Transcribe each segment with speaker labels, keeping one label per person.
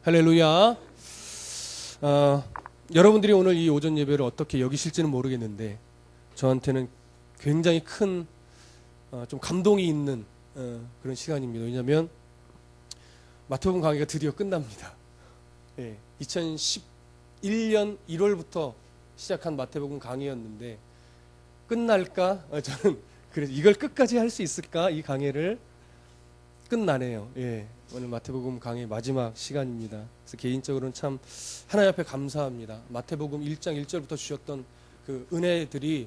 Speaker 1: 할렐루야. 여러분들이 오늘 이 오전 예배를 어떻게 여기실지는 모르겠는데 저한테는 굉장히 큰 좀 감동이 있는 그런 시간입니다. 왜냐하면 마태복음 강의가 드디어 끝납니다. 2011년 1월부터 시작한 마태복음 강의였는데 끝날까? 저는 그래서 이걸 끝까지 할 수 있을까? 이 강의를 끝나네요. 오늘 마태복음 강의 마지막 시간입니다. 그래서 개인적으로는 참 하나님 앞에 감사합니다. 마태복음 1장 1절부터 주셨던 그 은혜들이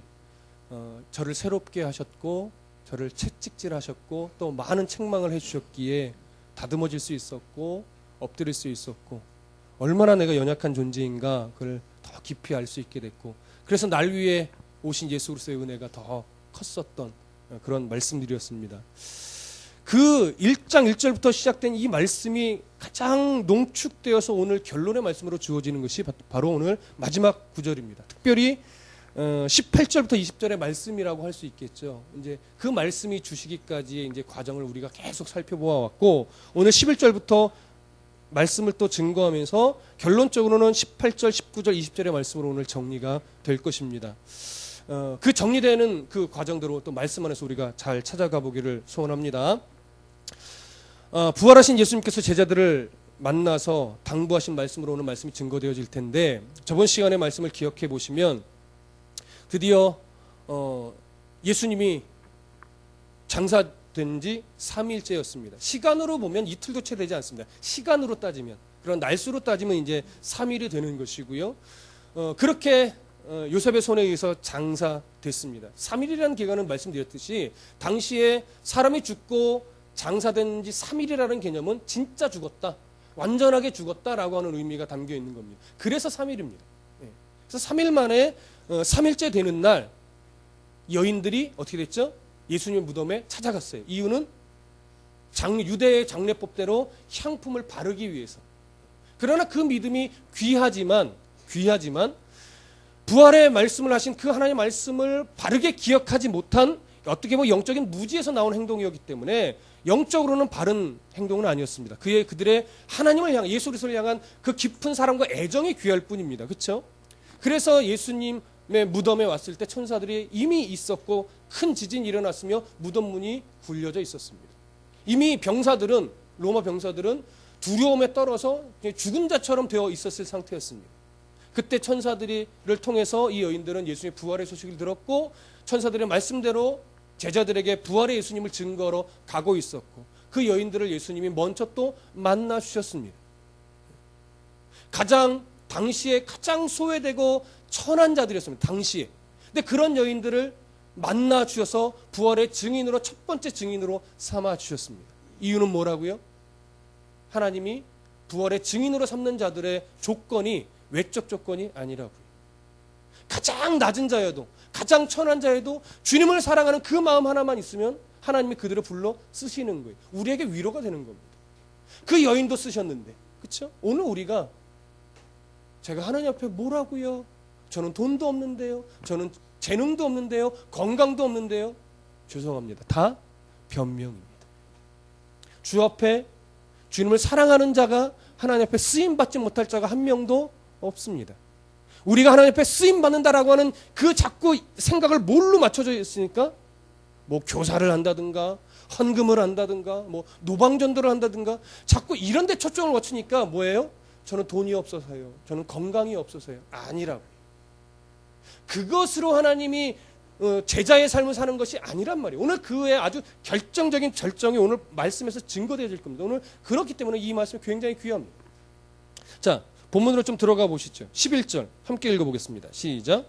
Speaker 1: 저를 새롭게 하셨고 저를 채찍질하셨고 또 많은 책망을 해주셨기에 다듬어질 수 있었고 엎드릴 수 있었고 얼마나 내가 연약한 존재인가 그걸 더 깊이 알 수 있게 됐고 그래서 날 위해 오신 예수 그리스도의 은혜가 더 컸었던 그런 말씀들이었습니다. 그 1장 1절부터 시작된 이 말씀이 가장 농축되어서 오늘 결론의 말씀으로 주어지는 것이 바로 오늘 마지막 구절입니다. 특별히 18절부터 20절의 말씀이라고 할 수 있겠죠. 이제 그 말씀이 주시기까지의 이제 과정을 우리가 계속 살펴보아 왔고 오늘 11절부터 말씀을 또 증거하면서 결론적으로는 18절, 19절, 20절의 말씀으로 오늘 정리가 될 것입니다. 그 정리되는 그 과정대로 또 말씀 안에서 우리가 잘 찾아가 보기를 소원합니다. 부활하신 예수님께서 제자들을 만나서 당부하신 말씀으로 오늘 말씀이 증거되어질 텐데 저번 시간의 말씀을 기억해 보시면 드디어 예수님이 장사된 지 3일째였습니다. 시간으로 보면 이틀도 채 되지 않습니다. 시간으로 따지면 그런 날수로 따지면 이제 3일이 되는 것이고요. 그렇게 요셉의 손에 의해서 장사됐습니다. 3일이라는 기간은 말씀드렸듯이 당시에 사람이 죽고 장사된 지 3일이라는 개념은 진짜 죽었다, 완전하게 죽었다라고 하는 의미가 담겨 있는 겁니다. 그래서 3일입니다. 그래서 3일 만에 3일째 되는 날 여인들이 어떻게 됐죠? 예수님의 무덤에 찾아갔어요. 이유는 유대의 장례법대로 향품을 바르기 위해서. 그러나 그 믿음이 귀하지만 부활의 말씀을 하신 그 하나님의 말씀을 바르게 기억하지 못한 어떻게 보면 영적인 무지에서 나온 행동이었기 때문에 영적으로는 바른 행동은 아니었습니다. 그들의 하나님을 향한 예수 그리스도를 향한 그 깊은 사랑과 애정이 귀할 뿐입니다. 그렇죠? 그래서 예수님의 무덤에 왔을 때 천사들이 이미 있었고 큰 지진이 일어났으며 무덤 문이 굴려져 있었습니다. 이미 로마 병사들은 두려움에 떨어서 죽은 자처럼 되어 있었을 상태였습니다. 그때 천사들을 통해서 이 여인들은 예수님의 부활의 소식을 들었고 천사들의 말씀대로 제자들에게 부활의 예수님을 증거로 가고 있었고 그 여인들을 예수님이 먼저 또 만나 주셨습니다. 당시에 가장 소외되고 천한 자들이었습니다. 당시에. 근데 그런 여인들을 만나 주셔서 부활의 증인으로 첫 번째 증인으로 삼아 주셨습니다. 이유는 뭐라고요? 하나님이 부활의 증인으로 삼는 자들의 조건이 외적 조건이 아니라고요. 가장 낮은 자여도 가장 천한 자여도 주님을 사랑하는 그 마음 하나만 있으면 하나님이 그들을 불러 쓰시는 거예요. 우리에게 위로가 되는 겁니다. 그 여인도 쓰셨는데 그렇죠? 오늘 우리가 제가 하나님 앞에 뭐라고요? 저는 돈도 없는데요. 저는 재능도 없는데요. 건강도 없는데요. 죄송합니다. 다 변명입니다. 주 앞에 주님을 사랑하는 자가 하나님 앞에 쓰임받지 못할 자가 한 명도 없습니다. 우리가 하나님 앞에 쓰임받는다라고 하는 그 자꾸 생각을 뭘로 맞춰져 있으니까 뭐 교사를 한다든가 헌금을 한다든가 뭐 노방전도를 한다든가 자꾸 이런 데 초점을 맞추니까 뭐예요? 저는 돈이 없어서요. 저는 건강이 없어서요. 아니라고. 그것으로 하나님이 제자의 삶을 사는 것이 아니란 말이에요. 오늘 그의 아주 결정적인 절정이 오늘 말씀에서 증거되어질 겁니다. 오늘 그렇기 때문에 이 말씀이 굉장히 귀합니다. 자, 본문으로 좀 들어가 보시죠. 11절 함께 읽어보겠습니다. 시작.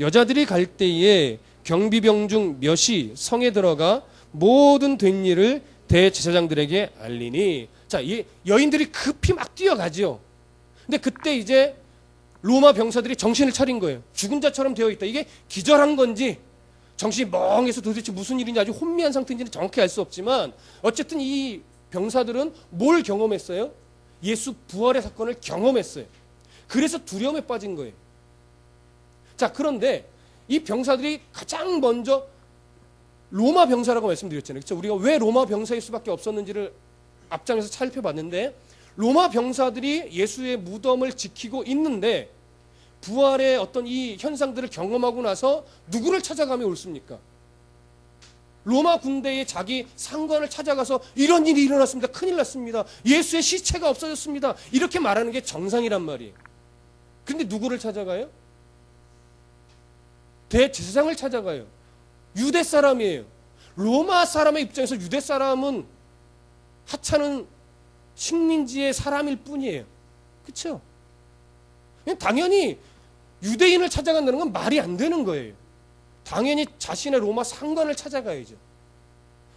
Speaker 1: 여자들이 갈 때에 경비병 중 몇이 성에 들어가 모든 된 일을 대제사장들에게 알리니. 자, 이 여인들이 급히 막 뛰어가죠. 근데 그때 이제 로마 병사들이 정신을 차린 거예요. 죽은 자처럼 되어 있다. 이게 기절한 건지 정신이 멍해서 도대체 무슨 일인지 아주 혼미한 상태인지는 정확히 알 수 없지만 어쨌든 이 병사들은 뭘 경험했어요? 예수 부활의 사건을 경험했어요. 그래서 두려움에 빠진 거예요. 자, 그런데 이 병사들이 가장 먼저 로마 병사라고 말씀드렸잖아요. 그렇죠? 우리가 왜 로마 병사일 수밖에 없었는지를 앞장에서 살펴봤는데 로마 병사들이 예수의 무덤을 지키고 있는데 부활의 어떤 이 현상들을 경험하고 나서 누구를 찾아가며 옳습니까? 로마 군대의 자기 상관을 찾아가서 이런 일이 일어났습니다. 큰일 났습니다. 예수의 시체가 없어졌습니다. 이렇게 말하는 게 정상이란 말이에요. 그런데 누구를 찾아가요? 대제사장을 찾아가요. 유대 사람이에요. 로마 사람의 입장에서 유대 사람은 하찮은 식민지의 사람일 뿐이에요. 그렇죠? 당연히 유대인을 찾아간다는 건 말이 안 되는 거예요. 당연히 자신의 로마 상관을 찾아가야죠.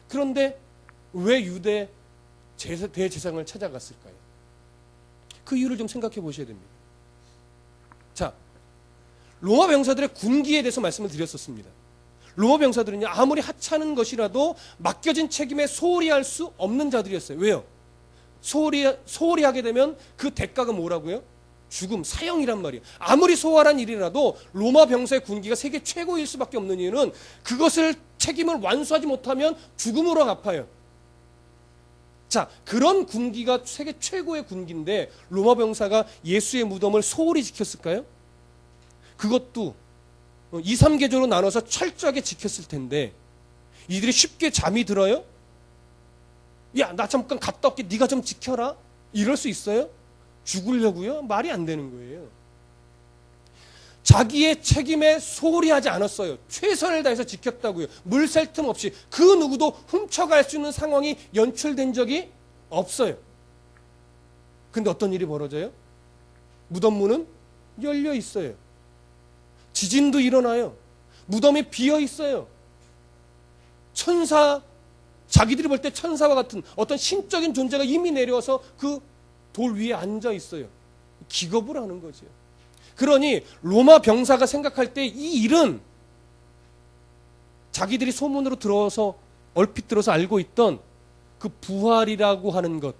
Speaker 1: 그런데 왜 유대 대제사장을 찾아갔을까요? 그 이유를 좀 생각해 보셔야 됩니다. 자, 로마 병사들의 군기에 대해서 말씀을 드렸었습니다. 로마 병사들은요, 아무리 하찮은 것이라도 맡겨진 책임에 소홀히 할 수 없는 자들이었어요. 왜요? 소홀히 하게 되면 그 대가가 뭐라고요? 죽음, 사형이란 말이에요. 아무리 소홀한 일이라도 로마 병사의 군기가 세계 최고일 수밖에 없는 이유는 그것을 책임을 완수하지 못하면 죽음으로 갚아요. 자, 그런 군기가 세계 최고의 군기인데 로마 병사가 예수의 무덤을 소홀히 지켰을까요? 그것도 2, 3계조로 나눠서 철저하게 지켰을 텐데 이들이 쉽게 잠이 들어요? 야, 나 잠깐 갔다 올게, 네가 좀 지켜라? 이럴 수 있어요? 죽으려고요? 말이 안 되는 거예요. 자기의 책임에 소홀히 하지 않았어요. 최선을 다해서 지켰다고요. 물 샐 틈 없이 그 누구도 훔쳐갈 수 있는 상황이 연출된 적이 없어요. 근데 어떤 일이 벌어져요? 무덤 문은 열려 있어요. 지진도 일어나요. 무덤이 비어 있어요. 천사, 자기들이 볼 때 천사와 같은 어떤 신적인 존재가 이미 내려와서 그 돌 위에 앉아 있어요. 기겁을 하는 거죠. 그러니 로마 병사가 생각할 때 이 일은 자기들이 소문으로 들어서 얼핏 들어서 알고 있던 그 부활이라고 하는 것,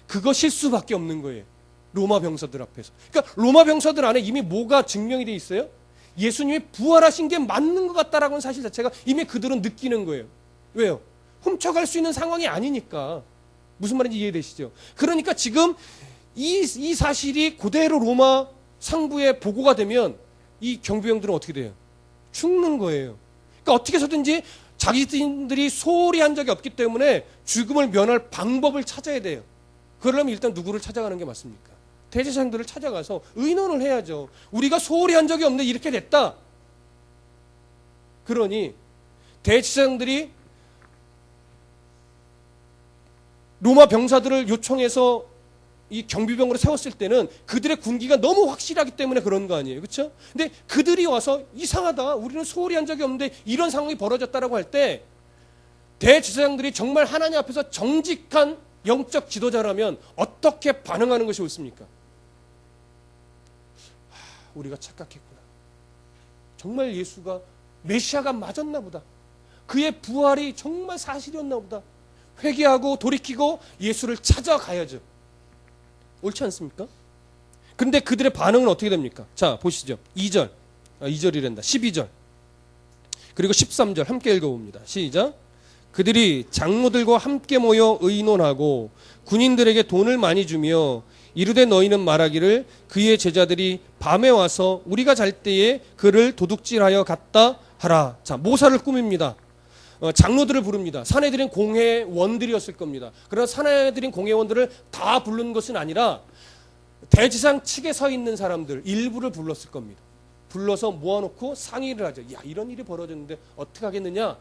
Speaker 1: 그것일 수밖에 없는 거예요. 로마 병사들 앞에서. 그러니까 로마 병사들 안에 이미 뭐가 증명이 돼 있어요? 예수님이 부활하신 게 맞는 것 같다라는 사실 자체가 이미 그들은 느끼는 거예요. 왜요? 훔쳐갈 수 있는 상황이 아니니까. 무슨 말인지 이해되시죠? 그러니까 지금 이 사실이 그대로 로마 상부에 보고가 되면 이 경비병들은 어떻게 돼요? 죽는 거예요. 그러니까 어떻게 해서든지 자기들이 소홀히 한 적이 없기 때문에 죽음을 면할 방법을 찾아야 돼요. 그러려면 일단 누구를 찾아가는 게 맞습니까? 대제사장들을 찾아가서 의논을 해야죠. 우리가 소홀히 한 적이 없는데 이렇게 됐다. 그러니 대제사장들이 로마 병사들을 요청해서 이 경비병으로 세웠을 때는 그들의 군기가 너무 확실하기 때문에 그런 거 아니에요. 그렇죠? 근데 그들이 와서 이상하다, 우리는 소홀히 한 적이 없는데 이런 상황이 벌어졌다라고 할 때 대제사장들이 정말 하나님 앞에서 정직한 영적 지도자라면 어떻게 반응하는 것이 옳습니까? 우리가 착각했구나. 정말 예수가 메시아가 맞았나 보다. 그의 부활이 정말 사실이었나 보다. 회개하고 돌이키고 예수를 찾아가야죠. 옳지 않습니까? 근데 그들의 반응은 어떻게 됩니까? 자, 보시죠. 2절. 2절이란다. 12절. 그리고 13절 함께 읽어봅니다. 시작. 그들이 장로들과 함께 모여 의논하고 군인들에게 돈을 많이 주며 이르되 너희는 말하기를 그의 제자들이 밤에 와서 우리가 잘 때에 그를 도둑질하여 갔다 하라. 자, 모사를 꾸밉니다. 장로들을 부릅니다. 사내들인 공회원들이었을 겁니다. 그러나 사내들인 공회원들을 다 부른 것은 아니라 대제사장 측에 서 있는 사람들 일부를 불렀을 겁니다. 불러서 모아놓고 상의를 하죠. 야, 이런 일이 벌어졌는데 어떻게 하겠느냐?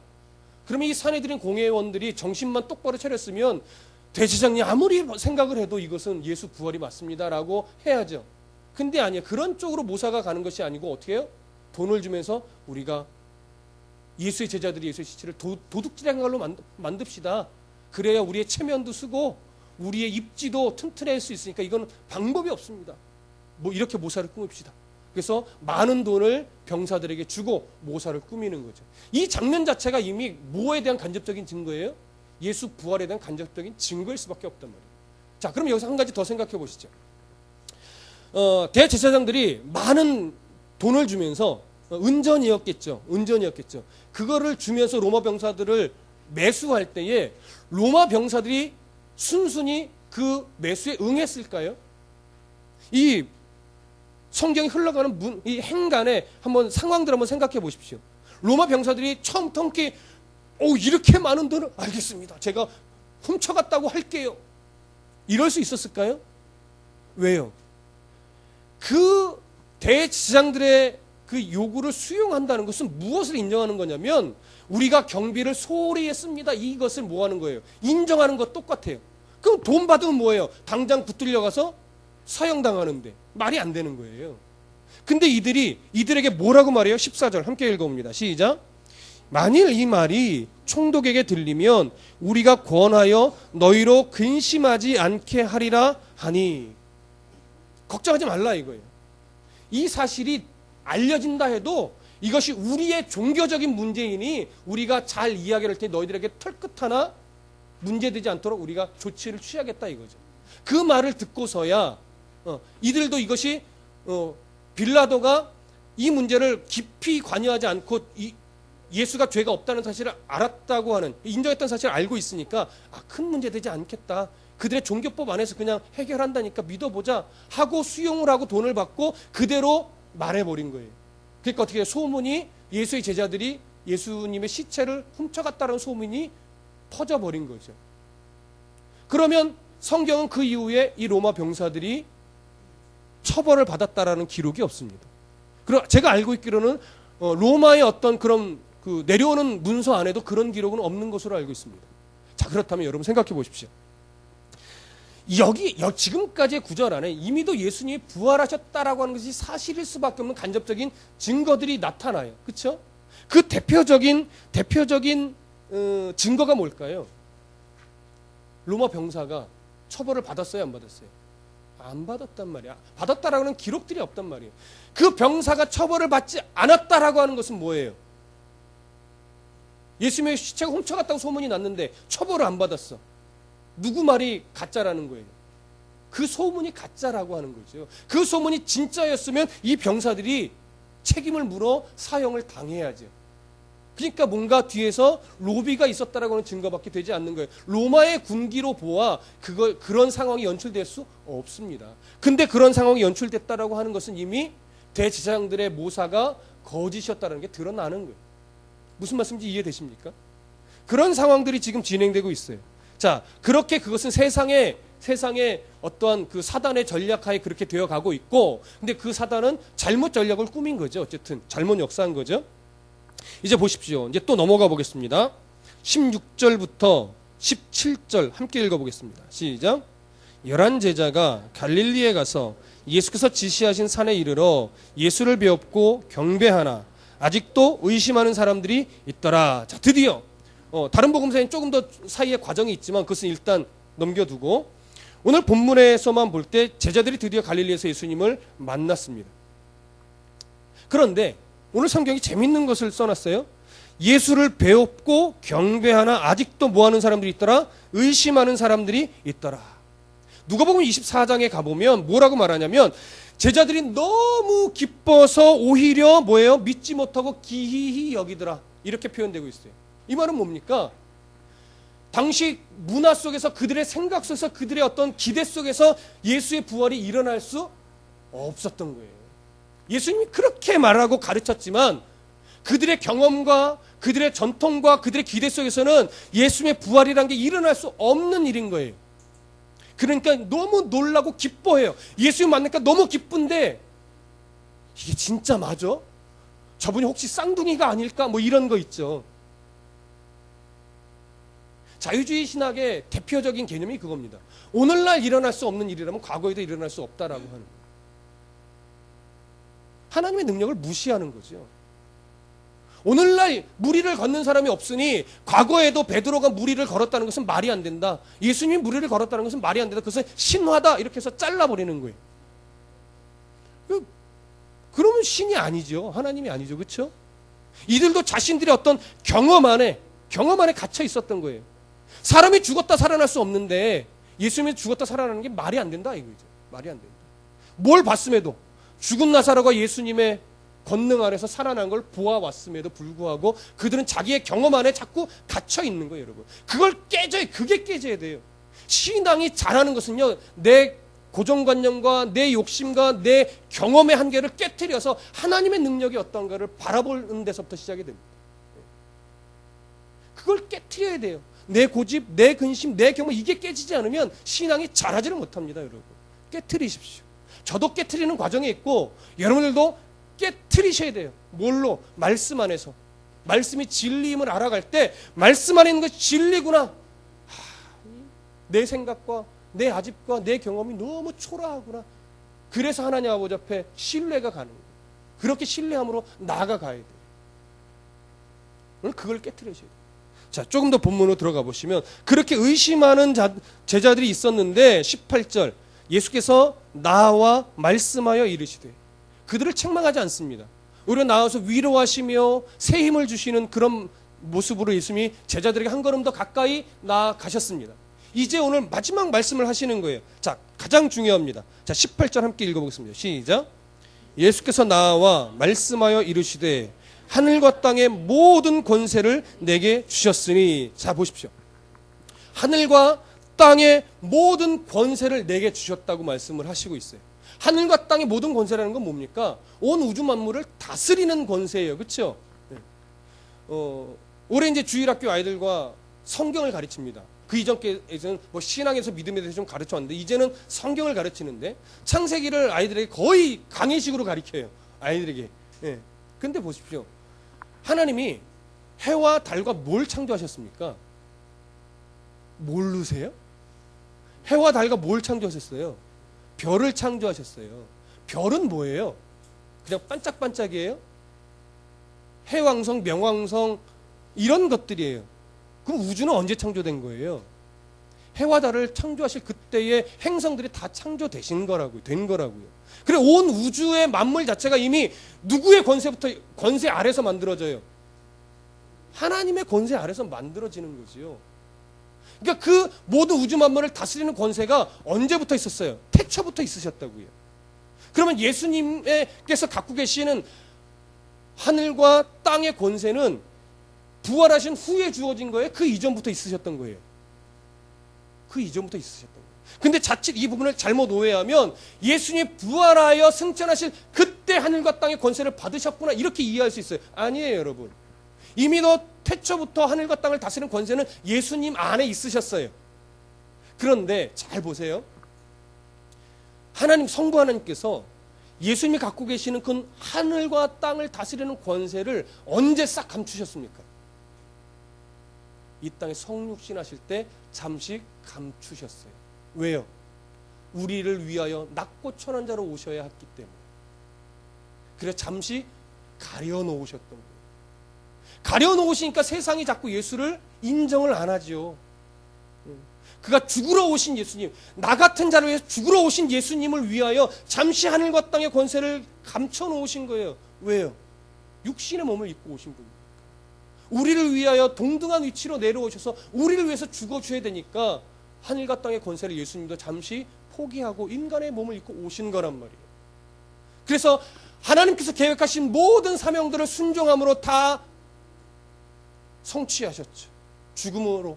Speaker 1: 그러면 이 사내들인 공회원들이 정신만 똑바로 차렸으면 대제사장이 아무리 생각을 해도 이것은 예수 부활이 맞습니다라고 해야죠. 근데 아니에요. 그런 쪽으로 모사가 가는 것이 아니고 어떻게 해요? 돈을 주면서 우리가 예수의 제자들이 예수의 시체를 도둑질한 걸로 만듭시다. 그래야 우리의 체면도 쓰고 우리의 입지도 튼튼할 수 있으니까 이건 방법이 없습니다. 뭐 이렇게 모사를 꾸밉시다. 그래서 많은 돈을 병사들에게 주고 모사를 꾸미는 거죠. 이 장면 자체가 이미 뭐에 대한 간접적인 증거예요? 예수 부활에 대한 간접적인 증거일 수밖에 없단 말이에요. 자, 그럼 여기서 한 가지 더 생각해 보시죠. 대제사장들이 많은 돈을 주면서 은전이었겠죠. 그거를 주면서 로마 병사들을 매수할 때에 로마 병사들이 순순히 그 매수에 응했을까요? 이 성경이 흘러가는 이 행간에 한번 상황들 한번 생각해 보십시오. 로마 병사들이 처음부터 함께 이렇게 많은 돈을 알겠습니다. 제가 훔쳐갔다고 할게요. 이럴 수 있었을까요? 왜요? 그 대지장들의 그 요구를 수용한다는 것은 무엇을 인정하는 거냐면 우리가 경비를 소홀히 했습니다. 이것을 뭐 하는 거예요? 인정하는 것 똑같아요. 그럼 돈 받으면 뭐예요? 당장 붙들려 가서 사형당하는데 말이 안 되는 거예요. 근데 이들에게 뭐라고 말해요? 14절 함께 읽어봅니다. 시작. 만일 이 말이 총독에게 들리면 우리가 권하여 너희로 근심하지 않게 하리라 하니. 걱정하지 말라 이거예요. 이 사실이 알려진다 해도 이것이 우리의 종교적인 문제이니 우리가 잘 이야기를 할 때 너희들에게 털끝 하나 문제되지 않도록 우리가 조치를 취하겠다 이거죠. 그 말을 듣고서야 이들도 이것이 빌라도가 이 문제를 깊이 관여하지 않고 예수가 죄가 없다는 사실을 알았다고 하는, 인정했던 사실을 알고 있으니까 큰 문제 되지 않겠다. 그들의 종교법 안에서 그냥 해결한다니까 믿어보자 하고 수용을 하고 돈을 받고 그대로 말해버린 거예요. 그러니까 어떻게 해요? 소문이 예수의 제자들이 예수님의 시체를 훔쳐갔다는 소문이 퍼져버린 거죠. 그러면 성경은 그 이후에 이 로마 병사들이 처벌을 받았다라는 기록이 없습니다. 그리고 제가 알고 있기로는 로마의 어떤 그런 그 내려오는 문서 안에도 그런 기록은 없는 것으로 알고 있습니다. 자, 그렇다면 여러분 생각해 보십시오. 지금까지의 구절 안에 이미도 예수님이 부활하셨다라고 하는 것이 사실일 수밖에 없는 간접적인 증거들이 나타나요. 그렇죠? 그 대표적인 증거가 뭘까요? 로마 병사가 처벌을 받았어요, 안 받았어요? 안 받았단 말이야. 받았다라고 하는 기록들이 없단 말이에요. 그 병사가 처벌을 받지 않았다라고 하는 것은 뭐예요? 예수님의 시체가 훔쳐갔다고 소문이 났는데 처벌을 안 받았어. 누구 말이 가짜라는 거예요? 그 소문이 가짜라고 하는 거죠. 그 소문이 진짜였으면 이 병사들이 책임을 물어 사형을 당해야죠. 그러니까 뭔가 뒤에서 로비가 있었다라고 하는 증거밖에 되지 않는 거예요. 로마의 군기로 보아 그런 상황이 연출될 수 없습니다. 근데 그런 상황이 연출됐다라고 하는 것은 이미 대제사장들의 모사가 거짓이었다는 게 드러나는 거예요. 무슨 말씀인지 이해되십니까? 그런 상황들이 지금 진행되고 있어요. 자, 그렇게 그것은 세상의 어떠한 그 사단의 전략하에 그렇게 되어 가고 있고, 근데 그 사단은 잘못 전략을 꾸민 거죠. 어쨌든 잘못 역사한 거죠. 이제 보십시오. 이제 또 넘어가 보겠습니다. 16절부터 17절 함께 읽어보겠습니다. 시작. 11 제자가 갈릴리에 가서 예수께서 지시하신 산에 이르러 예수를 배웁고 경배하나 아직도 의심하는 사람들이 있더라. 자, 드디어 다른 복음서에는 조금 더 사이에 과정이 있지만 그것은 일단 넘겨두고 오늘 본문에서만 볼 때 제자들이 드디어 갈릴리에서 예수님을 만났습니다. 그런데 오늘 성경이 재밌는 것을 써놨어요. 예수를 배웁고 경배하나 아직도 뭐하는 사람들이 있더라? 의심하는 사람들이 있더라. 누가복음 24장에 가보면 뭐라고 말하냐면 제자들이 너무 기뻐서 오히려 뭐예요? 믿지 못하고 기이히 여기더라. 이렇게 표현되고 있어요. 이 말은 뭡니까? 당시 문화 속에서 그들의 생각 속에서 그들의 어떤 기대 속에서 예수의 부활이 일어날 수 없었던 거예요. 예수님이 그렇게 말하고 가르쳤지만 그들의 경험과 그들의 전통과 그들의 기대 속에서는 예수님의 부활이라는 게 일어날 수 없는 일인 거예요. 그러니까 너무 놀라고 기뻐해요. 예수님 만나니까 너무 기쁜데 이게 진짜 맞아? 저분이 혹시 쌍둥이가 아닐까? 뭐 이런 거 있죠. 자유주의 신학의 대표적인 개념이 그겁니다. 오늘날 일어날 수 없는 일이라면 과거에도 일어날 수 없다라고 하는 거예요. 하나님의 능력을 무시하는 거죠. 오늘날 무리를 걷는 사람이 없으니 과거에도 베드로가 무리를 걸었다는 것은 말이 안 된다. 예수님이 무리를 걸었다는 것은 말이 안 된다. 그것은 신화다. 이렇게 해서 잘라버리는 거예요. 그러면 신이 아니죠. 하나님이 아니죠. 그렇죠? 이들도 자신들의 어떤 경험 안에 갇혀 있었던 거예요. 사람이 죽었다 살아날 수 없는데 예수님이 죽었다 살아나는 게 말이 안 된다 이거죠. 말이 안 된다. 뭘 봤음에도 죽은 나사로가 예수님의 권능 아래서 살아난 걸 보아왔음에도 불구하고 그들은 자기의 경험 안에 자꾸 갇혀 있는 거예요, 여러분. 그걸 깨져야, 그게 깨져야 돼요. 신앙이 자라는 것은요, 내 고정관념과 내 욕심과 내 경험의 한계를 깨트려서 하나님의 능력이 어떤가를 바라보는 데서부터 시작이 됩니다. 그걸 깨트려야 돼요. 내 고집, 내 근심, 내 경험, 이게 깨지지 않으면 신앙이 자라지를 못합니다, 여러분. 깨트리십시오. 저도 깨트리는 과정이 있고 여러분들도 깨트리셔야 돼요. 뭘로? 말씀 안에서. 말씀이 진리임을 알아갈 때 말씀 안에 있는 것이 진리구나. 내 생각과 내 아집과 내 경험이 너무 초라하구나. 그래서 하나님 아버지 앞에 신뢰가 가는 거예요. 그렇게 신뢰함으로 나아가야 돼요. 오늘 그걸 깨트리셔야 돼요. 자, 조금 더 본문으로 들어가 보시면 그렇게 의심하는 제자들이 있었는데 18절 예수께서 나와 말씀하여 이르시되, 그들을 책망하지 않습니다. 오히려 나와서 위로하시며 새 힘을 주시는 그런 모습으로 예수님이 제자들에게 한 걸음 더 가까이 나아가셨습니다. 이제 오늘 마지막 말씀을 하시는 거예요. 자, 가장 중요합니다. 자, 18절 함께 읽어보겠습니다. 시작. 예수께서 나와 말씀하여 이르시되 하늘과 땅의 모든 권세를 내게 주셨으니. 자, 보십시오. 하늘과 땅의 모든 권세를 내게 주셨다고 말씀을 하시고 있어요. 하늘과 땅의 모든 권세라는 건 뭡니까? 온 우주 만물을 다스리는 권세예요. 그렇죠? 네. 올해 이제 주일학교 아이들과 성경을 가르칩니다. 그 이전께서는 뭐 신앙에서 믿음에 대해서 좀 가르쳤는데 이제는 성경을 가르치는데 창세기를 아이들에게 거의 강의식으로 가르쳐요. 아이들에게. 예. 근데 보십시오. 하나님이 해와 달과 뭘 창조하셨습니까? 모르세요? 해와 달과 뭘 창조하셨어요? 별을 창조하셨어요. 별은 뭐예요? 그냥 반짝반짝이에요? 해왕성, 명왕성 이런 것들이에요. 그럼 우주는 언제 창조된 거예요? 해와 달을 창조하실 그때의 행성들이 다 창조되신 거라고요. 된 거라고요. 그래, 온 우주의 만물 자체가 이미 누구의 권세 아래서 만들어져요? 하나님의 권세 아래서 만들어지는 거지요. 그러니까 그 모든 우주 만물을 다스리는 권세가 언제부터 있었어요? 태초부터 있으셨다고요. 그러면 예수님께서 갖고 계시는 하늘과 땅의 권세는 부활하신 후에 주어진 거예요? 그 이전부터 있으셨던 거예요? 그 이전부터 있으셨던 거예요. 근데 자칫 이 부분을 잘못 오해하면 예수님이 부활하여 승천하실 그때 하늘과 땅의 권세를 받으셨구나 이렇게 이해할 수 있어요. 아니에요, 여러분. 이미 태초부터 하늘과 땅을 다스리는 권세는 예수님 안에 있으셨어요. 그런데 잘 보세요. 하나님, 성부 하나님께서 예수님이 갖고 계시는 그 하늘과 땅을 다스리는 권세를 언제 싹 감추셨습니까? 이 땅에 성육신 하실 때 잠시 감추셨어요. 왜요? 우리를 위하여 낮고 천한 자로 오셔야 했기 때문에. 그래서 잠시 가려놓으셨던 거예요. 가려놓으시니까 세상이 자꾸 예수를 인정을 안 하죠. 그가 죽으러 오신 예수님, 나 같은 자를 위해서 죽으러 오신 예수님을 위하여 잠시 하늘과 땅의 권세를 감춰놓으신 거예요. 왜요? 육신의 몸을 입고 오신 분입니다. 우리를 위하여 동등한 위치로 내려오셔서 우리를 위해서 죽어줘야 되니까 하늘과 땅의 권세를 예수님도 잠시 포기하고 인간의 몸을 입고 오신 거란 말이에요. 그래서 하나님께서 계획하신 모든 사명들을 순종함으로 다 성취하셨죠. 죽음으로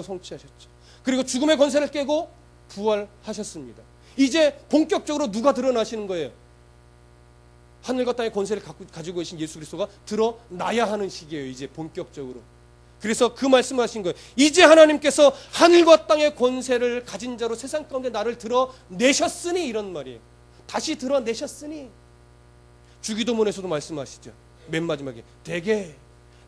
Speaker 1: 성취하셨죠. 그리고 죽음의 권세를 깨고 부활하셨습니다. 이제 본격적으로 누가 드러나시는 거예요? 하늘과 땅의 권세를 가지고 계신 예수 그리스도가 드러나야 하는 시기예요. 이제 본격적으로. 그래서 그 말씀하신 거예요. 이제 하나님께서 하늘과 땅의 권세를 가진 자로 세상 가운데 나를 드러내셨으니, 이런 말이에요. 다시 드러내셨으니. 주기도문에서도 말씀하시죠. 맨 마지막에 대개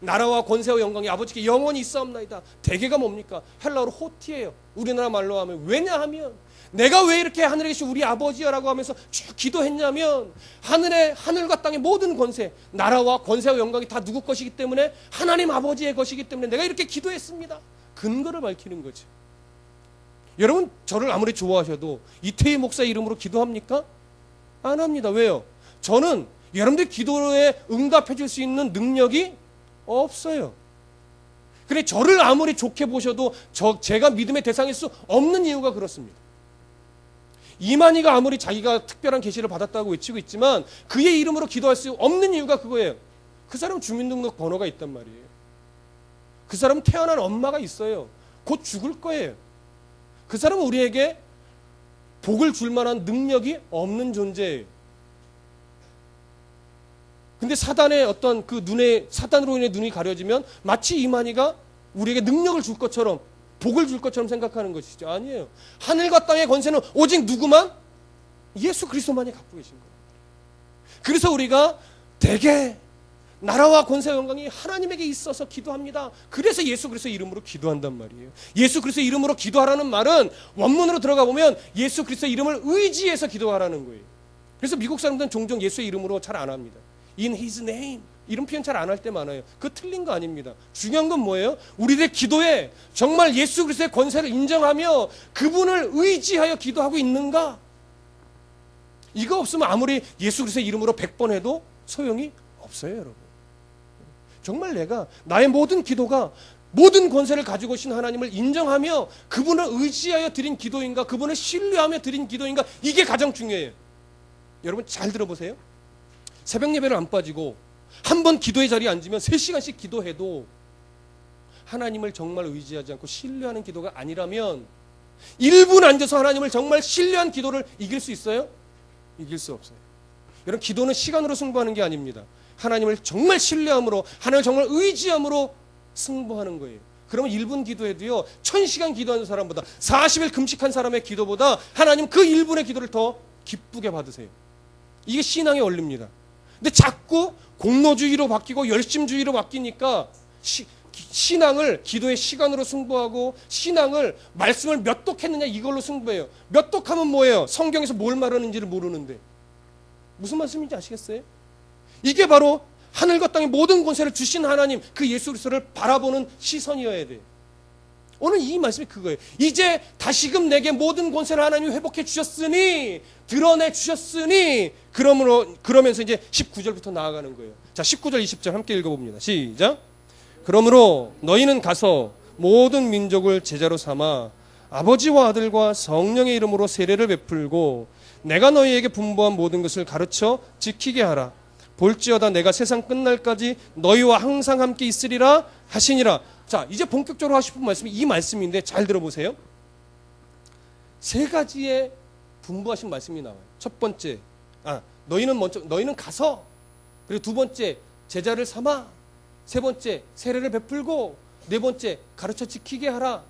Speaker 1: 나라와 권세와 영광이 아버지께 영원히 있사옵나이다. 대개가 뭡니까? 헬라어로 호티예요. 우리나라 말로 하면, 왜냐하면 내가 왜 이렇게 하늘에 계신 우리 아버지여라고 하면서 쭉 기도했냐면, 하늘과 땅의 모든 권세, 나라와 권세와 영광이 다 누구 것이기 때문에 하나님 아버지의 것이기 때문에 내가 이렇게 기도했습니다. 근거를 밝히는 거죠. 여러분, 저를 아무리 좋아하셔도 이태희 목사 이름으로 기도합니까? 안 합니다. 왜요? 저는 여러분들 기도에 응답해 줄 수 있는 능력이 없어요. 그래, 저를 아무리 좋게 보셔도 제가 믿음의 대상일 수 없는 이유가 그렇습니다. 이만희가 아무리 자기가 특별한 계시를 받았다고 외치고 있지만 그의 이름으로 기도할 수 없는 이유가 그거예요. 그 사람 주민등록 번호가 있단 말이에요. 그 사람 태어난 엄마가 있어요. 곧 죽을 거예요. 그 사람은 우리에게 복을 줄 만한 능력이 없는 존재예요. 근데 사단의 어떤 그 사단으로 인해 눈이 가려지면 마치 이만희가 우리에게 능력을 줄 것처럼, 복을 줄 것처럼 생각하는 것이죠. 아니에요. 하늘과 땅의 권세는 오직 누구만? 예수 그리스도만이 갖고 계신 거예요. 그래서 우리가 대개 나라와 권세와 영광이 하나님에게 있어서 기도합니다. 그래서 예수 그리스도 이름으로 기도한단 말이에요. 예수 그리스도 이름으로 기도하라는 말은 원문으로 들어가 보면 예수 그리스도 이름을 의지해서 기도하라는 거예요. 그래서 미국 사람들은 종종 예수의 이름으로 잘 안 합니다. In His name 이런 표현 잘 안 할 때 많아요. 그거 틀린 거 아닙니다. 중요한 건 뭐예요? 우리들의 기도에 정말 예수 그리스도의 권세를 인정하며 그분을 의지하여 기도하고 있는가? 이거 없으면 아무리 예수 그리스도의 이름으로 100번 해도 소용이 없어요, 여러분. 정말 내가 나의 모든 기도가 모든 권세를 가지고 오신 하나님을 인정하며 그분을 의지하여 드린 기도인가, 그분을 신뢰하며 드린 기도인가, 이게 가장 중요해요. 여러분 잘 들어보세요. 새벽 예배를 안 빠지고 한 번 기도의 자리에 앉으면 3시간씩 기도해도 하나님을 정말 의지하지 않고 신뢰하는 기도가 아니라면 1분 앉아서 하나님을 정말 신뢰한 기도를 이길 수 있어요? 이길 수 없어요. 여러분 기도는 시간으로 승부하는 게 아닙니다. 하나님을 정말 신뢰함으로, 하나님을 정말 의지함으로 승부하는 거예요. 그러면 1분 기도해도요 1000시간 기도하는 사람보다, 40일 금식한 사람의 기도보다 하나님 그 1분의 기도를 더 기쁘게 받으세요. 이게 신앙의 원리입니다. 근데 자꾸 공로주의로 바뀌고 열심주의로 바뀌니까 신앙을 기도의 시간으로 승부하고, 신앙을 말씀을 몇 독했느냐 이걸로 승부해요. 몇 독하면 뭐예요? 성경에서 뭘 말하는지를 모르는데. 무슨 말씀인지 아시겠어요? 이게 바로 하늘과 땅의 모든 권세를 주신 하나님, 그 예수 그리스도를 바라보는 시선이어야 돼요. 오늘 이 말씀이 그거예요. 이제 다시금 내게 모든 권세를 하나님이 회복해 주셨으니, 드러내 주셨으니, 그러면서 이제 19절부터 나아가는 거예요. 자, 19절 20절 함께 읽어봅니다. 시작. 그러므로 너희는 가서 모든 민족을 제자로 삼아 아버지와 아들과 성령의 이름으로 세례를 베풀고 내가 너희에게 분부한 모든 것을 가르쳐 지키게 하라. 볼지어다 내가 세상 끝날까지 너희와 항상 함께 있으리라 하시니라. 자, 이제 본격적으로 하고 싶은 말씀이 이 말씀인데 잘 들어보세요. 3가지의 분부하신 말씀이 나와요. 첫 번째, 너희는 가서, 그리고 두 번째, 제자를 삼아, 세 번째, 세례를 베풀고, 네 번째, 가르쳐 지키게 하라.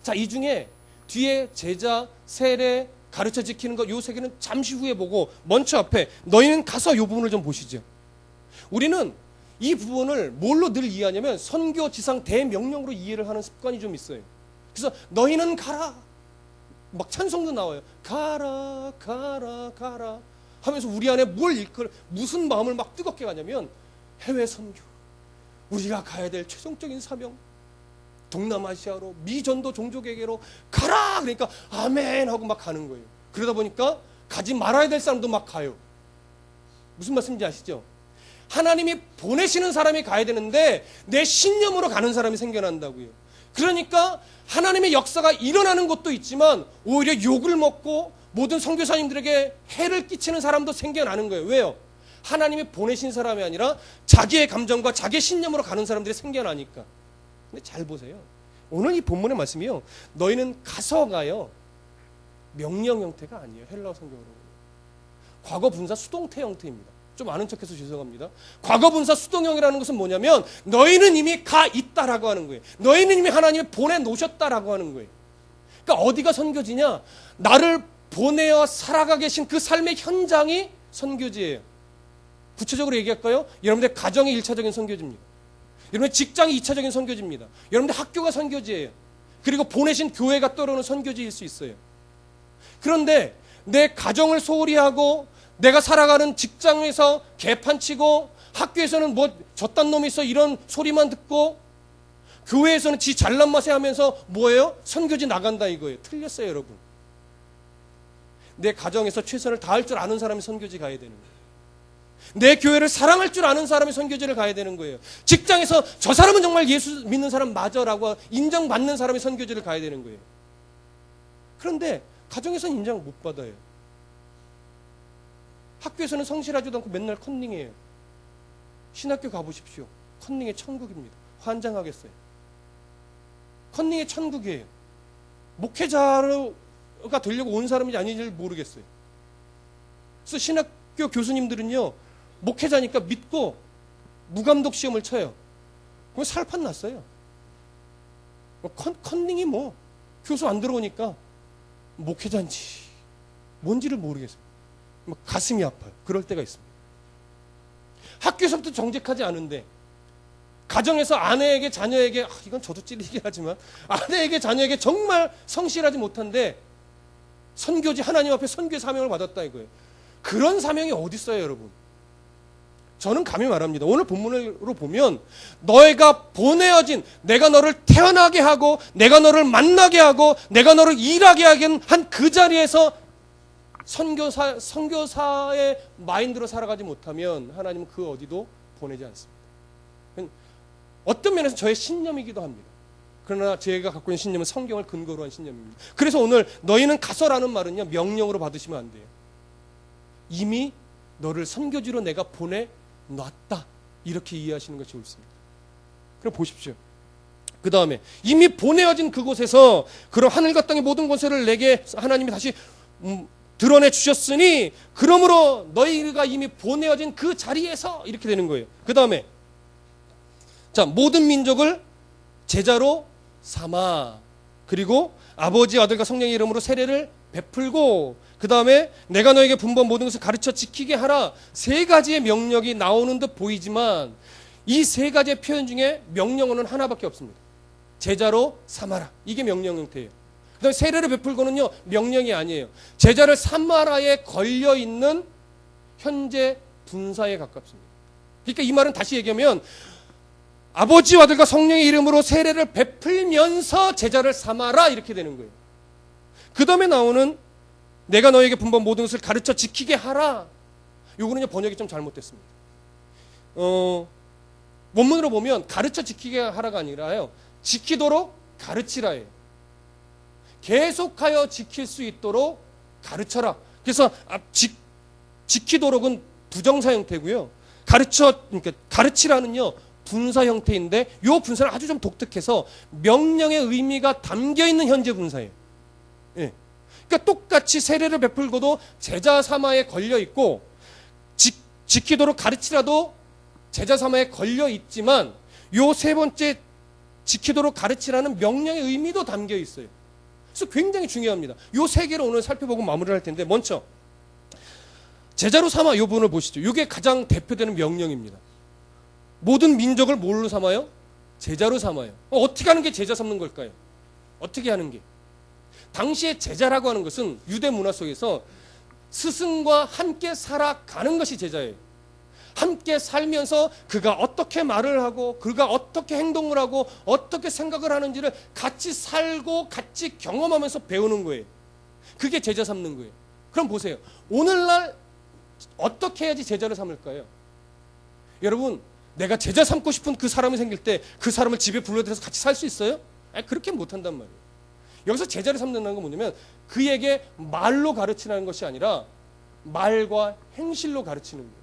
Speaker 1: 자, 이 중에 뒤에 제자, 세례, 가르쳐 지키는 것, 요 3개는 잠시 후에 보고, 먼저 앞에 너희는 가서 요 부분을 좀 보시죠. 우리는 이 부분을 뭘로 늘 이해하냐면 선교 지상 대명령으로 이해를 하는 습관이 좀 있어요. 그래서 너희는 가라, 막 찬송도 나와요. 가라 가라 가라 하면서 우리 안에 무슨 마음을 막 뜨겁게 가냐면 해외 선교, 우리가 가야 될 최종적인 사명, 동남아시아로, 미전도 종족에게로 가라. 그러니까 아멘 하고 막 가는 거예요. 그러다 보니까 가지 말아야 될 사람도 막 가요. 무슨 말씀인지 아시죠? 하나님이 보내시는 사람이 가야 되는데 내 신념으로 가는 사람이 생겨난다고요. 그러니까 하나님의 역사가 일어나는 것도 있지만 오히려 욕을 먹고 모든 선교사님들에게 해를 끼치는 사람도 생겨나는 거예요. 왜요? 하나님이 보내신 사람이 아니라 자기의 감정과 자기의 신념으로 가는 사람들이 생겨나니까. 근데 잘 보세요. 오늘 이 본문의 말씀이요, 너희는 가서 가요, 명령 형태가 아니에요. 헬라어 성경으로 과거 분사 수동태 형태입니다. 좀 아는 척해서 죄송합니다. 과거 분사 수동형이라는 것은 뭐냐면 너희는 이미 가 있다라고 하는 거예요. 너희는 이미 하나님이 보내놓으셨다라고 하는 거예요. 그러니까 어디가 선교지냐? 나를 보내어 살아가 계신 그 삶의 현장이 선교지예요. 구체적으로 얘기할까요? 여러분들 가정이 1차적인 선교지입니다. 여러분들 직장이 2차적인 선교지입니다. 여러분들 학교가 선교지예요. 그리고 보내신 교회가 떠오르는 선교지일 수 있어요. 그런데 내 가정을 소홀히 하고 내가 살아가는 직장에서 개판치고 학교에서는 뭐 저딴 놈이 있어 이런 소리만 듣고 교회에서는 지 잘난 맛에 하면서 뭐예요? 선교지 나간다 이거예요. 틀렸어요, 여러분. 내 가정에서 최선을 다할 줄 아는 사람이 선교지 가야 되는 거예요. 내 교회를 사랑할 줄 아는 사람이 선교지를 가야 되는 거예요. 직장에서 저 사람은 정말 예수 믿는 사람 맞아라고 인정받는 사람이 선교지를 가야 되는 거예요. 그런데 가정에서는 인정 못 받아요. 학교에서는 성실하지도 않고 맨날 컨닝해요. 신학교 가보십시오. 컨닝의 천국입니다. 환장하겠어요. 컨닝의 천국이에요. 목회자가 되려고 온 사람인지 아닌지 모르겠어요. 그래서 신학교 교수님들은요, 목회자니까 믿고 무감독 시험을 쳐요. 그럼 살판 났어요. 컨닝이 뭐 교수 안 들어오니까 목회자인지 뭔지를 모르겠어요. 가슴이 아파요. 그럴 때가 있습니다. 학교에서부터 정직하지 않은데 가정에서 아내에게 자녀에게 이건 저도 찔리긴 하지만 아내에게 자녀에게 정말 성실하지 못한데 선교지 하나님 앞에 선교의 사명을 받았다 이거예요. 그런 사명이 어디 있어요, 여러분? 저는 감히 말합니다. 오늘 본문으로 보면 너희가 보내어진, 내가 너를 태어나게 하고 내가 너를 만나게 하고 내가 너를 일하게 하긴 한 그 자리에서 선교사의 마인드로 살아가지 못하면 하나님은 그 어디도 보내지 않습니다. 어떤 면에서 저의 신념이기도 합니다. 그러나 제가 갖고 있는 신념은 성경을 근거로 한 신념입니다. 그래서 오늘 너희는 가서라는 말은요, 명령으로 받으시면 안 돼요. 이미 너를 선교지로 내가 보내놨다, 이렇게 이해하시는 것이 옳습니다. 그럼 보십시오. 그 다음에 이미 보내어진 그곳에서 그런 하늘과 땅의 모든 권세를 내게 하나님이 다시 드러내 주셨으니 그러므로 너희가 이미 보내어진 그 자리에서 이렇게 되는 거예요. 그 다음에 자, 모든 민족을 제자로 삼아, 그리고 아버지, 아들과 성령의 이름으로 세례를 베풀고, 그 다음에 내가 너에게 분부한 모든 것을 가르쳐 지키게 하라. 세 가지의 명령이 나오는 듯 보이지만 이 세 가지의 표현 중에 명령어는 하나밖에 없습니다. 제자로 삼아라, 이게 명령 형태예요. 그 다음에 세례를 베풀고는요, 명령이 아니에요. 제자를 삼아라에 걸려있는 현재 분사에 가깝습니다. 그러니까 이 말은 다시 얘기하면 아버지와 아들과 성령의 이름으로 세례를 베풀면서 제자를 삼아라, 이렇게 되는 거예요. 그 다음에 나오는 내가 너에게 분부한 모든 것을 가르쳐 지키게 하라. 요거는 번역이 좀 잘못됐습니다. 원문으로 보면 가르쳐 지키게 하라가 아니라요, 지키도록 가르치라예요. 계속하여 지킬 수 있도록 가르쳐라. 그래서 지키도록은 부정사 형태고요. 그러니까 가르치라는요, 분사 형태인데 이 분사는 아주 좀 독특해서 명령의 의미가 담겨 있는 현재 분사예요. 예. 그러니까 똑같이 세례를 베풀고도 제자 삼아에 걸려 있고 지키도록 가르치라도 제자 삼아에 걸려 있지만 요 세 번째 지키도록 가르치라는 명령의 의미도 담겨 있어요. 그래서 굉장히 중요합니다. 요 세 개를 오늘 살펴보고 마무리를 할 텐데, 먼저 제자로 삼아, 요 부분을 보시죠. 이게 가장 대표되는 명령입니다. 모든 민족을 뭘로 삼아요? 제자로 삼아요. 어떻게 하는 게 제자 삼는 걸까요? 어떻게 하는 게? 당시에 제자라고 하는 것은 유대 문화 속에서 스승과 함께 살아가는 것이 제자예요. 함께 살면서 그가 어떻게 말을 하고 그가 어떻게 행동을 하고 어떻게 생각을 하는지를 같이 살고 같이 경험하면서 배우는 거예요. 그게 제자 삼는 거예요. 그럼 보세요. 오늘날 어떻게 해야지 제자를 삼을까요? 여러분, 내가 제자 삼고 싶은 그 사람이 생길 때 그 사람을 집에 불러들여서 같이 살 수 있어요? 그렇게 못한단 말이에요. 여기서 제자를 삼는다는 건 뭐냐면 그에게 말로 가르치는 것이 아니라 말과 행실로 가르치는 거예요.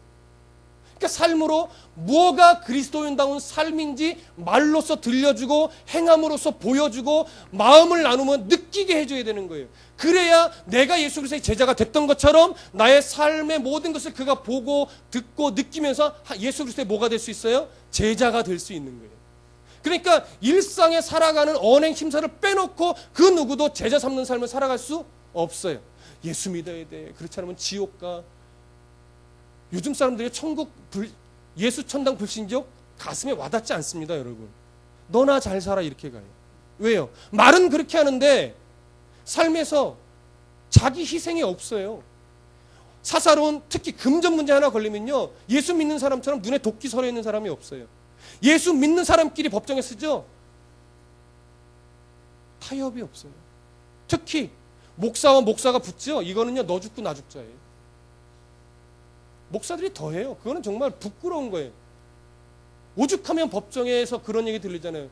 Speaker 1: 그러니까 삶으로 무엇가 그리스도인다운 삶인지 말로써 들려주고 행함으로써 보여주고 마음을 나누면 느끼게 해줘야 되는 거예요. 그래야 내가 예수 그리스도의 제자가 됐던 것처럼 나의 삶의 모든 것을 그가 보고 듣고 느끼면서 예수 그리스도의 뭐가 될 수 있어요? 제자가 될 수 있는 거예요. 그러니까 일상에 살아가는 언행 심사를 빼놓고 그 누구도 제자 삼는 삶을 살아갈 수 없어요. 예수 믿어야 돼. 그렇지 않으면 지옥 가. 요즘 사람들이 예수 천당 불신족 가슴에 와닿지 않습니다, 여러분. 너나 잘 살아, 이렇게 가요. 왜요? 말은 그렇게 하는데 삶에서 자기 희생이 없어요. 사사로운, 특히 금전 문제 하나 걸리면요, 예수 믿는 사람처럼 눈에 도끼 서려 있는 사람이 없어요. 예수 믿는 사람끼리 법정에 쓰죠. 타협이 없어요. 특히 목사와 목사가 붙죠. 이거는요, 너 죽고 나 죽자예요. 목사들이 더해요. 그거는 정말 부끄러운 거예요. 오죽하면 법정에서 그런 얘기 들리잖아요.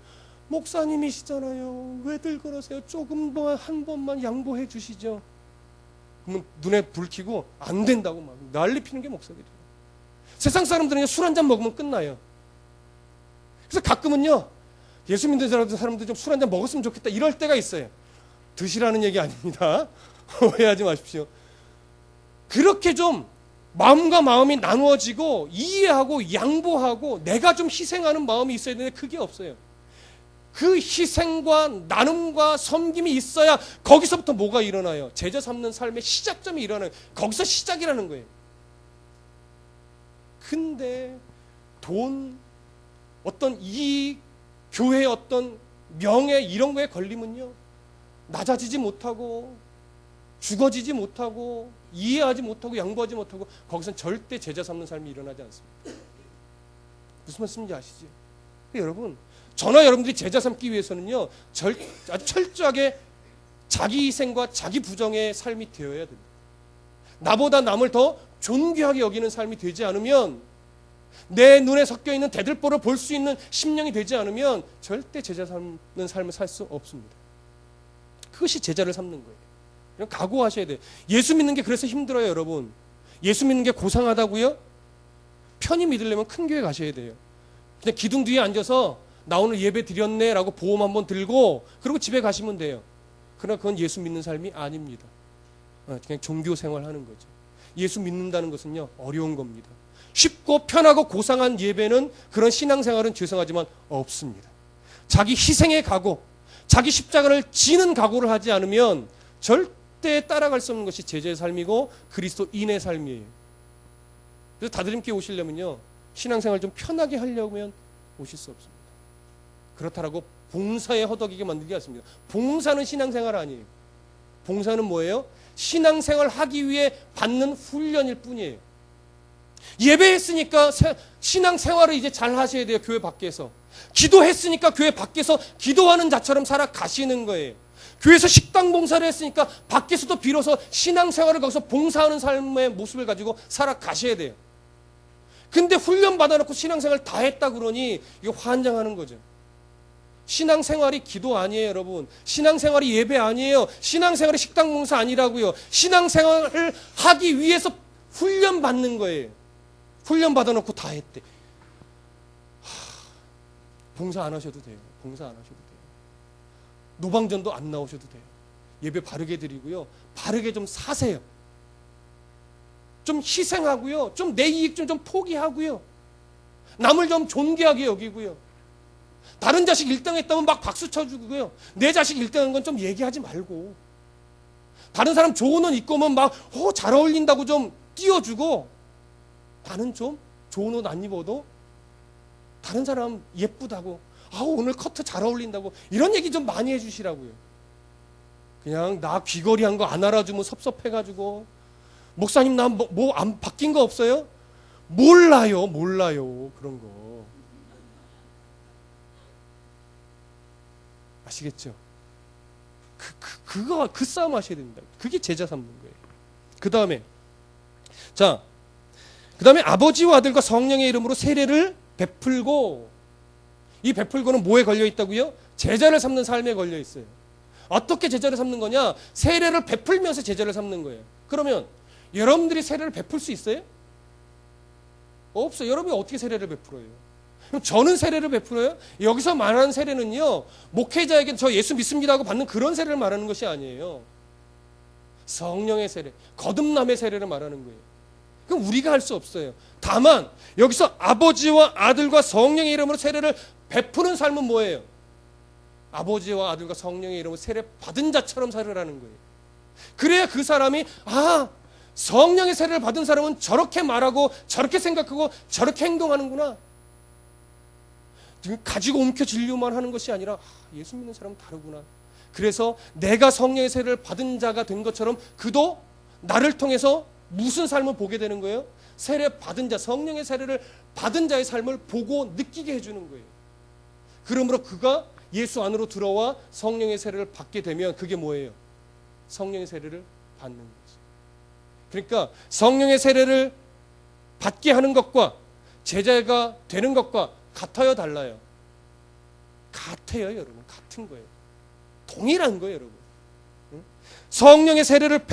Speaker 1: 목사님이시잖아요. 왜들 그러세요? 조금 더 한 번만 양보해 주시죠. 그러면 눈에 불 켜고 안 된다고 막 난리 피는 게 목사들이에요. 세상 사람들은 술 한 잔 먹으면 끝나요. 그래서 가끔은요, 예수 믿는 사람들 좀 술 한 잔 먹었으면 좋겠다 이럴 때가 있어요. 드시라는 얘기 아닙니다. 오해하지 마십시오. 그렇게 좀 마음과 마음이 나누어지고 이해하고 양보하고 내가 좀 희생하는 마음이 있어야 되는데 그게 없어요. 그 희생과 나눔과 섬김이 있어야 거기서부터 뭐가 일어나요? 제자 삼는 삶의 시작점이 일어나요. 거기서 시작이라는 거예요. 근데 돈, 어떤 이익, 교회의 어떤 명예 이런 거에 걸리면요, 낮아지지 못하고 죽어지지 못하고 이해하지 못하고 양보하지 못하고 거기선 절대 제자 삼는 삶이 일어나지 않습니다. 무슨 말씀인지 아시죠? 여러분, 저나 여러분들이 제자 삼기 위해서는요, 아주 철저하게 자기 희생과 자기 부정의 삶이 되어야 됩니다. 나보다 남을 더 존귀하게 여기는 삶이 되지 않으면, 내 눈에 섞여 있는 대들보를 볼 수 있는 심령이 되지 않으면 절대 제자 삼는 삶을 살 수 없습니다. 그것이 제자를 삼는 거예요. 그냥 각오하셔야 돼요. 예수 믿는 게 그래서 힘들어요, 여러분. 예수 믿는 게 고상하다고요? 편히 믿으려면 큰 교회 가셔야 돼요. 그냥 기둥 뒤에 앉아서 나 오늘 예배 드렸네 라고 보험 한번 들고 그리고 집에 가시면 돼요. 그러나 그건 예수 믿는 삶이 아닙니다. 그냥 종교 생활하는 거죠. 예수 믿는다는 것은요, 어려운 겁니다. 쉽고 편하고 고상한 예배는, 그런 신앙생활은 죄송하지만 없습니다. 자기 희생의 각오, 자기 십자가를 지는 각오를 하지 않으면 절대 따라갈 수 없는 것이 제자의 삶이고 그리스도인의 삶이에요. 그래서 다드림교회 오시려면요, 신앙생활 좀 편하게 하려면 오실 수 없습니다. 그렇다라고 봉사에 허덕이게 만들지 않습니다. 봉사는 신앙생활 아니에요. 봉사는 뭐예요? 신앙생활 하기 위해 받는 훈련일 뿐이에요. 예배했으니까 신앙생활을 이제 잘 하셔야 돼요. 교회 밖에서. 기도했으니까 교회 밖에서 기도하는 자처럼 살아가시는 거예요. 교회에서 식당 봉사를 했으니까 밖에서도 비로소 신앙생활을 거기서 봉사하는 삶의 모습을 가지고 살아가셔야 돼요. 근데 훈련 받아놓고 신앙생활 다 했다 그러니 이거 환장하는 거죠. 신앙생활이 기도 아니에요, 여러분. 신앙생활이 예배 아니에요. 신앙생활이 식당 봉사 아니라고요. 신앙생활을 하기 위해서 훈련 받는 거예요. 훈련 받아놓고 다 했대. 봉사 안 하셔도 돼요. 봉사 안 하셔도 돼요. 노방전도 안 나오셔도 돼요. 예배 바르게 드리고요, 바르게 좀 사세요. 좀 희생하고요, 좀 내 이익 좀 포기하고요, 남을 좀 존귀하게 여기고요, 다른 자식 1등 했다면 막 박수 쳐주고요, 내 자식 1등한 건 좀 얘기하지 말고, 다른 사람 좋은 옷 입고 오면 막 잘 어울린다고 좀 띄워주고, 나는 좀 좋은 옷 안 입어도 다른 사람 예쁘다고, 오늘 커트 잘 어울린다고, 이런 얘기 좀 많이 해주시라고요. 그냥 나 귀걸이한 거 안 알아주면 섭섭해가지고, 목사님 나 뭐 안 바뀐 거 없어요? 몰라요 그런 거. 아시겠죠? 그 싸움 하셔야 됩니다. 그게 제자 삼는 거예요. 그 다음에 아버지와 아들과 성령의 이름으로 세례를 베풀고, 이 베풀고는 뭐에 걸려 있다고요? 제자를 삼는 삶에 걸려 있어요. 어떻게 제자를 삼는 거냐? 세례를 베풀면서 제자를 삼는 거예요. 그러면 여러분들이 세례를 베풀 수 있어요? 없어요. 여러분이 어떻게 세례를 베풀어요? 그럼 저는 세례를 베풀어요? 여기서 말하는 세례는요, 목회자에게 저 예수 믿습니다 하고 받는 그런 세례를 말하는 것이 아니에요. 성령의 세례, 거듭남의 세례를 말하는 거예요. 그럼 우리가 할 수 없어요. 다만 여기서 아버지와 아들과 성령의 이름으로 세례를 베푸는 삶은 뭐예요? 아버지와 아들과 성령의 이름으로 세례 받은 자처럼 살으라는 거예요. 그래야 그 사람이 성령의 세례를 받은 사람은 저렇게 말하고 저렇게 생각하고 저렇게 행동하는구나, 가지고 움켜쥐려만 하는 것이 아니라 예수 믿는 사람은 다르구나. 그래서 내가 성령의 세례를 받은 자가 된 것처럼 그도 나를 통해서 무슨 삶을 보게 되는 거예요? 세례 받은 자, 성령의 세례를 받은 자의 삶을 보고 느끼게 해주는 거예요. 그러므로 그가 예수 안으로 들어와 성령의 세례를 받게 되면 그게 뭐예요? 성령의 세례를 받는 거죠. 그러니까 성령의 세례를 받게 하는 것과 제자가 되는 것과 같아요, 달라요? 같아요, 여러분. 같은 거예요. 동일한 거예요, 여러분. 성령의 세례를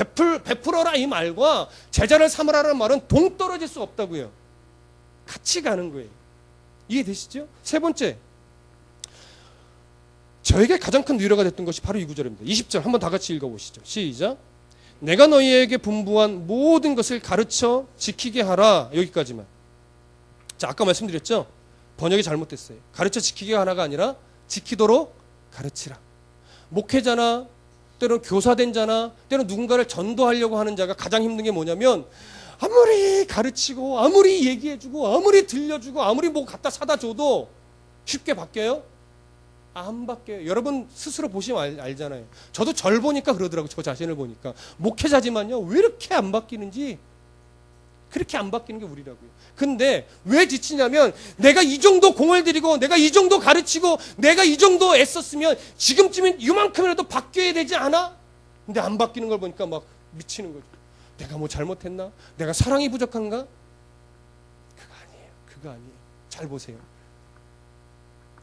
Speaker 1: 베풀어라 이 말과 제자를 삼으라는 말은 동떨어질 수 없다고요. 같이 가는 거예요. 이해되시죠? 세 번째, 저에게 가장 큰 위로가 됐던 것이 바로 이 구절입니다. 20절 한번 다 같이 읽어보시죠. 시작. 내가 너희에게 분부한 모든 것을 가르쳐 지키게 하라. 여기까지만. 자, 아까 말씀드렸죠? 번역이 잘못됐어요. 가르쳐 지키게 하라가 아니라 지키도록 가르치라. 목회자나 때로는 교사된 자나 때로는 누군가를 전도하려고 하는 자가 가장 힘든 게 뭐냐면 아무리 가르치고 아무리 얘기해주고 아무리 들려주고 아무리 뭐 갖다 사다 줘도 쉽게 바뀌어요? 안 바뀌어요. 여러분 스스로 보시면 알잖아요. 저도 절 보니까 그러더라고요. 저 자신을 보니까. 목회자지만요. 왜 이렇게 안 바뀌는지. 그렇게 안 바뀌는 게 우리라고요. 근데 왜 지치냐면 내가 이 정도 공을 들이고 내가 이 정도 가르치고 내가 이 정도 애썼으면 지금쯤엔 이만큼이라도 바뀌어야 되지 않아? 근데 안 바뀌는 걸 보니까 막 미치는 거죠. 내가 뭐 잘못했나? 내가 사랑이 부족한가? 그거 아니에요. 그거 아니에요. 잘 보세요.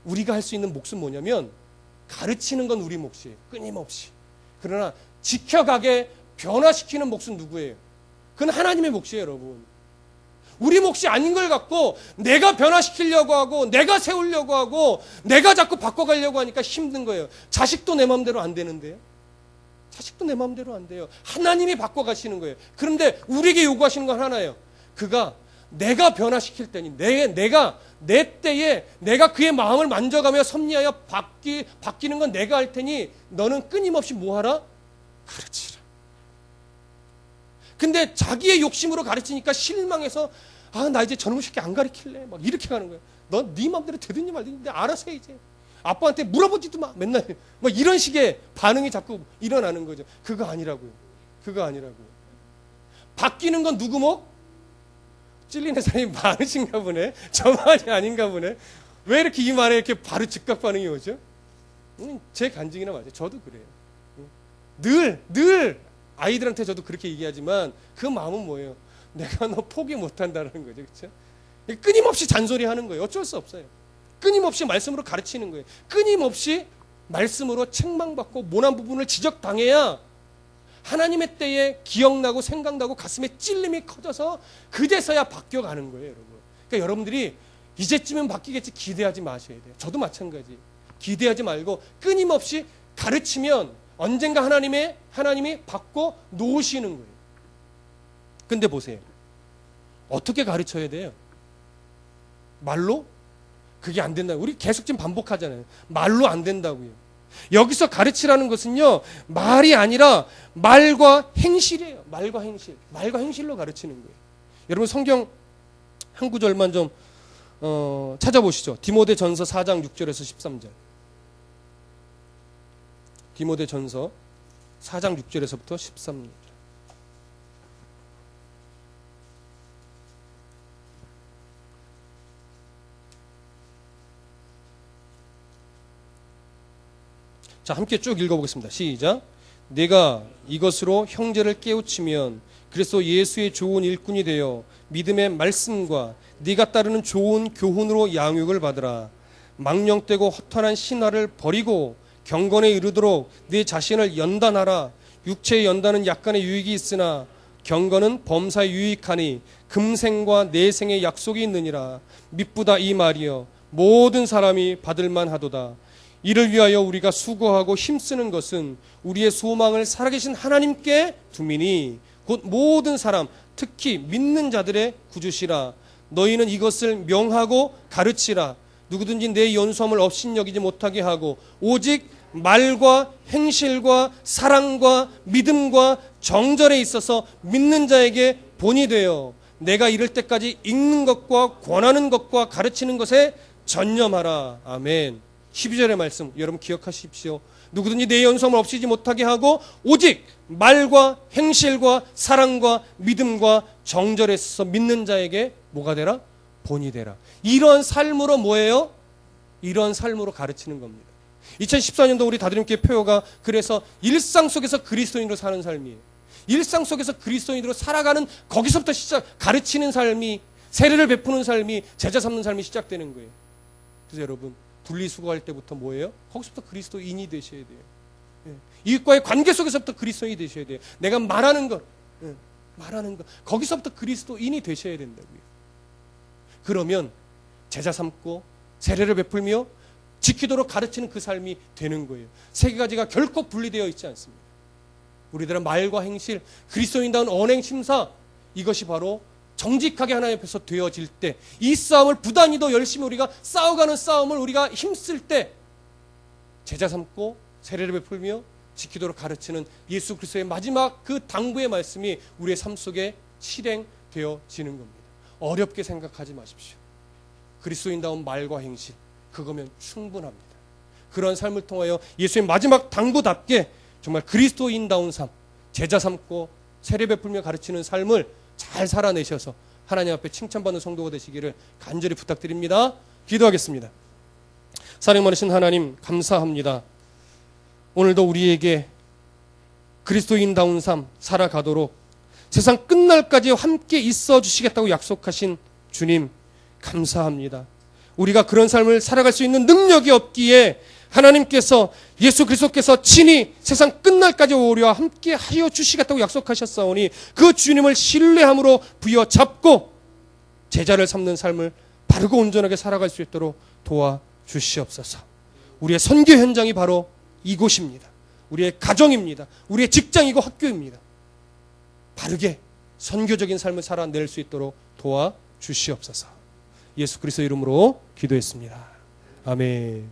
Speaker 1: 우리가 할 수 있는 몫은 뭐냐면 가르치는 건 우리 몫이에요. 끊임없이. 그러나 지켜가게 변화시키는 몫은 누구예요? 그건 하나님의 몫이에요, 여러분. 우리 몫이 아닌 걸 갖고 내가 변화시키려고 하고 내가 세우려고 하고 내가 자꾸 바꿔가려고 하니까 힘든 거예요. 자식도 내 마음대로 안 되는데요. 자식도 내 마음대로 안 돼요. 하나님이 바꿔가시는 거예요. 그런데 우리에게 요구하시는 건 하나예요. 그가 내가 변화시킬 때니 내가 내 때에 내가 그의 마음을 만져가며 섭리하여 바뀌는 건 내가 할 테니 너는 끊임없이 뭐하라? 가르치라. 근데 자기의 욕심으로 가르치니까 실망해서 나 이제 저놈 새끼 안 가르칠래 막 이렇게 가는 거예요. 넌 네 마음대로 되든지 말든지 알아서 해 이제. 아빠한테 물어보지도 마. 맨날 막 이런 식의 반응이 자꾸 일어나는 거죠. 그거 아니라고요. 그거 아니라고요. 바뀌는 건 누구 목? 찔리는 사람이 많으신가 보네. 저만이 아닌가 보네. 왜 이렇게 이 말에 이렇게 바로 즉각 반응이 오죠? 제 간증이나 맞아요. 저도 그래요. 늘 아이들한테 저도 그렇게 얘기하지만 그 마음은 뭐예요? 내가 너 포기 못한다는 거죠. 그렇죠? 끊임없이 잔소리하는 거예요. 어쩔 수 없어요. 끊임없이 말씀으로 가르치는 거예요. 끊임없이 말씀으로 책망받고 모난 부분을 지적당해야 하나님의 때에 기억나고 생각나고 가슴에 찔림이 커져서 그제서야 바뀌어가는 거예요, 여러분. 그러니까 여러분들이 이제쯤은 바뀌겠지 기대하지 마셔야 돼요. 저도 마찬가지. 기대하지 말고 끊임없이 가르치면 언젠가 하나님이 바꿔 놓으시는 거예요. 근데 보세요. 어떻게 가르쳐야 돼요? 말로? 그게 안 된다고. 우리 계속 지금 반복하잖아요. 말로 안 된다고요. 여기서 가르치라는 것은요, 말이 아니라 말과 행실이에요. 말과 행실. 말과 행실로 가르치는 거예요. 여러분 성경 한 구절만 좀 찾아보시죠. 디모데전서 4장 6절에서 13절. 디모데전서 4장 6절에서부터 13절. 자, 함께 쭉 읽어보겠습니다. 시작. 내가 이것으로 형제를 깨우치면 그래서 예수의 좋은 일꾼이 되어 믿음의 말씀과 네가 따르는 좋은 교훈으로 양육을 받으라. 망령되고 허탄한 신화를 버리고 경건에 이르도록 네 자신을 연단하라. 육체의 연단은 약간의 유익이 있으나 경건은 범사에 유익하니 금생과 내생의 약속이 있느니라. 미쁘다 이 말이여 모든 사람이 받을만 하도다. 이를 위하여 우리가 수고하고 힘쓰는 것은 우리의 소망을 살아계신 하나님께 두미니 곧 모든 사람 특히 믿는 자들의 구주시라. 너희는 이것을 명하고 가르치라. 누구든지 내 연수함을 업신여기지 못하게 하고 오직 말과 행실과 사랑과 믿음과 정절에 있어서 믿는 자에게 본이 되어 내가 이를 때까지 읽는 것과 권하는 것과 가르치는 것에 전념하라. 아멘. 12절의 말씀 여러분 기억하십시오. 누구든지 내 연수함을 없이지 못하게 하고 오직 말과 행실과 사랑과 믿음과 정절에 있어서 믿는 자에게 뭐가 되라? 본이 되라. 이런 삶으로 뭐예요? 이런 삶으로 가르치는 겁니다. 2014년도 우리 다드림교회 표어가 그래서 일상 속에서 그리스도인으로 사는 삶이에요. 일상 속에서 그리스도인으로 살아가는 거기서부터 가르치는 삶이 세례를 베푸는 삶이 제자 삼는 삶이 시작되는 거예요. 그래서 여러분 분리수거할 때부터 뭐예요? 거기서부터 그리스도인이 되셔야 돼요. 예. 이웃과의 관계 속에서부터 그리스도인이 되셔야 돼요. 내가 말하는 것, 거기서부터 그리스도인이 되셔야 된다고요. 그러면 제자 삼고 세례를 베풀며 지키도록 가르치는 그 삶이 되는 거예요. 세 가지가 결코 분리되어 있지 않습니다. 우리들의 말과 행실, 그리스도인다운 언행 심사, 이것이 바로 정직하게 하나님 앞에서 되어질 때, 이 싸움을 부단히 더 열심히 우리가 싸워가는 싸움을 우리가 힘쓸 때 제자 삼고 세례를 베풀며 지키도록 가르치는 예수 그리스도의 마지막 그 당부의 말씀이 우리의 삶 속에 실행되어지는 겁니다. 어렵게 생각하지 마십시오. 그리스도인다운 말과 행실, 그거면 충분합니다. 그런 삶을 통하여 예수의 마지막 당부답게 정말 그리스도인다운 삶, 제자 삼고 세례 베풀며 가르치는 삶을 잘 살아내셔서 하나님 앞에 칭찬받는 성도가 되시기를 간절히 부탁드립니다. 기도하겠습니다. 사랑 많으신 하나님, 감사합니다. 오늘도 우리에게 그리스도인다운 삶 살아가도록 세상 끝날까지 함께 있어 주시겠다고 약속하신 주님, 감사합니다. 우리가 그런 삶을 살아갈 수 있는 능력이 없기에 하나님께서, 예수 그리스도께서 친히 세상 끝날까지 우리와 함께 하여 주시겠다고 약속하셨사오니 그 주님을 신뢰함으로 부여잡고 제자를 삼는 삶을 바르고 온전하게 살아갈 수 있도록 도와주시옵소서. 우리의 선교 현장이 바로 이곳입니다. 우리의 가정입니다. 우리의 직장이고 학교입니다. 바르게 선교적인 삶을 살아낼 수 있도록 도와주시옵소서. 예수 그리스도 이름으로 기도했습니다. 아멘.